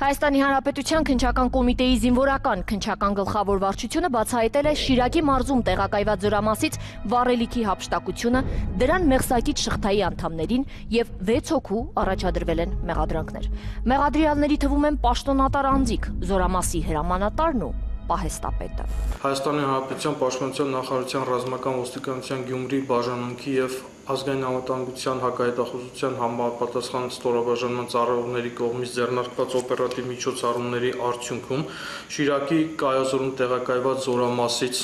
Հայաստանի Հանրապետության քննչական կոմիտեի զինվորական քննչական գլխավոր վարչությունը բացահայտել է Շիրակի մարզում տեղակայված զորամասից վառելիքի հափշտակությունը, դրան մեղսակից շղթայի անդամներին և 6 հոգու առաջադրվել են մեղադրանքներ։ Մեղադրյալների թվում են պաշտոնատար անձիկ, զորամասի հրամանատարն ու պահեստապետը։ Հայաստանի Հանրապետության Պաշտպանության նախարարության ռազմական ոստիկանության Գյումրի բաժանմունքի և ազգային անվտանգության հակահետախուզության համապատասխան ստորաբաժանման ծառայողների կողմից ձեռնարկված օպերատիվ միջոցառումների արդյունքում Շիրակի կայազորում տեղակայված զորամասից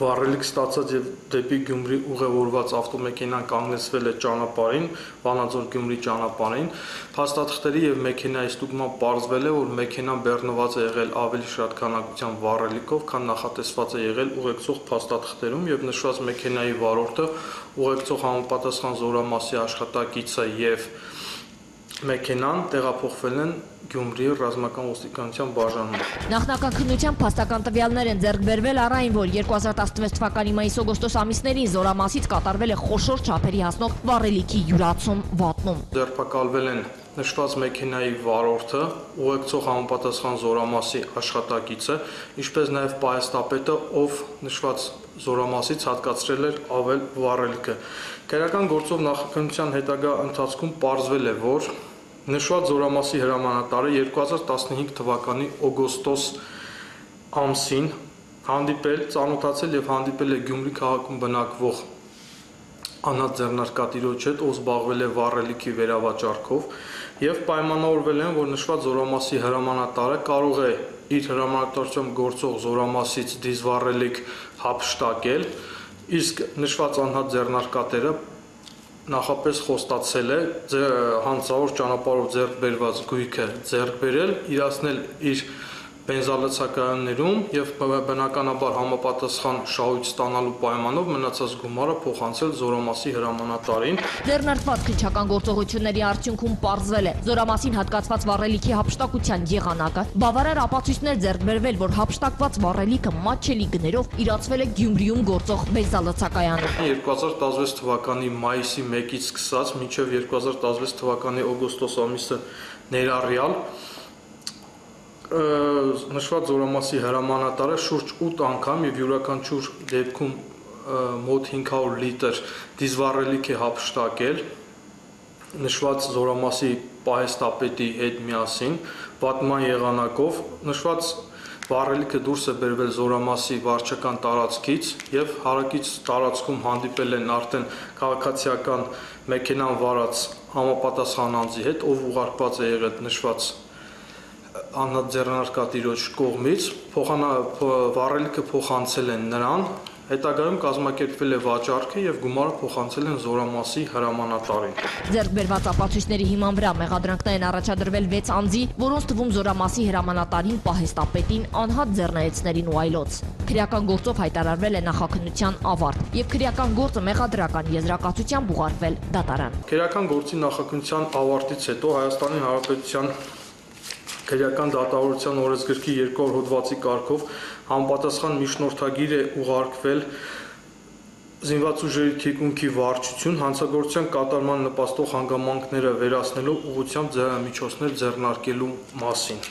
վառելիք ստացած և դեպի Գյումրի ուղևորված ավտոմեքենան կանգնեցվել է ճանապարհին, Վանաձոր Գյումրի ճանապարհին, փաստաթղթերի և մեքենայի ստուգմամբ պարզվել է, որ մեքենան բեռնված է եղել ավելի շատ քանակությամբ վառելիքով, քան նախատեսված է եղել ուղեկցող փաստաթղթերում, և նշված մեքենայի վարորդը, ուղեկցող համապատասխան զորամասի աշխատակիցը և մեքենան տեղափոխվել են Գյումրի ռազմական ոստիկանության բաժանմունք։ Նախնական քննությամբ փաստական տվյալներ են ձեռք բերվել առ այն, որ 2016 թվականի մայիս-օգոստոս ամիսներին զորամասից կատարվել է խոշոր չափերի հասնող վառելիքի յուրացում վատնում։ Ձերբակալվել են նշված մեքենայի վարորդը, ուղեկցող համապատասխան զորամասի աշխատակիցը, ինչպես նաև պահեստապետը, ով նշված զորամասից հատկացրել էր ավել վառելիքը։ Քրեական գործով նախաքննության հետագա ընթացքում պարզվել է, որ նշված զորամասի հրամանատարը 2015 թվականի օգոստոս ամսին ծանոթացել և հանդիպել է Գյումրի քաղաքում բնակվող անհատ ձեռնարկատիրոջ հետ, ով զբաղվել է վառելիքի վերավաճառքով, և պայմանավորվել են, որ նշված զորամասի հրամանատարը կարող է իր հրամանատարությամբ գործող զորամասից դիզվառելիք հափշտակել, իսկ նշված անհատ ձեռնարկատերը նախապես խոստացել է հանցավոր ճանապարհով ձեռք բերված գույքը ձեռք բերել, իրացնել իր բենզալցակայաններում և բնականաբար համապատասխան շահույթ ստանալու պայմանով մնացած գումարը փոխանցել զորամասի հրամանատարին։ Ձեռնարկված քննչական գործողությունների արդյունքում պարզվել է զորամասին հատկացված վառելիքի հափշտակության եղանակը, բավարար ապացույցներ ձեռք բերվել, որ հափշտակված վառելիքը մատչելի գներով իրացվել է Գյումրիում գործող բենզալցակայանում։ 2016 թվականի մայիսի 1-ից սկսած մինչև 2016 թվականի օգոստոս ամիսը ներառյալ նշված զորամասի հրամանատարը շուրջ 8 անգամ և յուրաքանչյուր դեպքում մոտ 500 լիտր դիզվառելիք է հափշտակել նշված զորամասի պահեստապետի հետ միասին վատման եղանակով։ Նշված վառելիքը դուրս է բերվել զորամասի վարչական տարածքից և հարակից տարածքում հանդիպել են արդեն քաղաքացիական մեքենան վարած համապատասխան անձի հետ, ով ուղարկված է եղել նշված անհատ ձեռնարկատիրոջ կողմից, վառելիքը փոխանցել են նրան, հետագայում կազմակերպվել է վաճառքը և գումարը փոխանցել են զորամասի հրամանատարին։ Ձեռք բերված ապացույցների հիման վրա մեղադրանքներ են առաջադրվել 6 անձի, որոնց թվում զորամասի հրամանատարին, պահեստապետին, անհատ ձեռնարկատերերին ու այլոց։ Քրեական գործով հայտարարվել է նախաքննության ավարտ և քրեական գործը մեղադրական եզրակացությամբ ուղարկվել դատարան։ Քրեական գործի նախաքննության ավարտից հետո Հայաստանի Հանրապետության Քրեական դատավարության օրենսգրքի 200 հոդվածի կարգով համապատասխան միջնորդագիր է ուղարկվել զինված ուժերի թիկունքի վարչություն հանցագործության կատարման նպաստող հանգամանքները վերացնելու ուղղությամբ միջոցներ ձեռնարկելու մասին։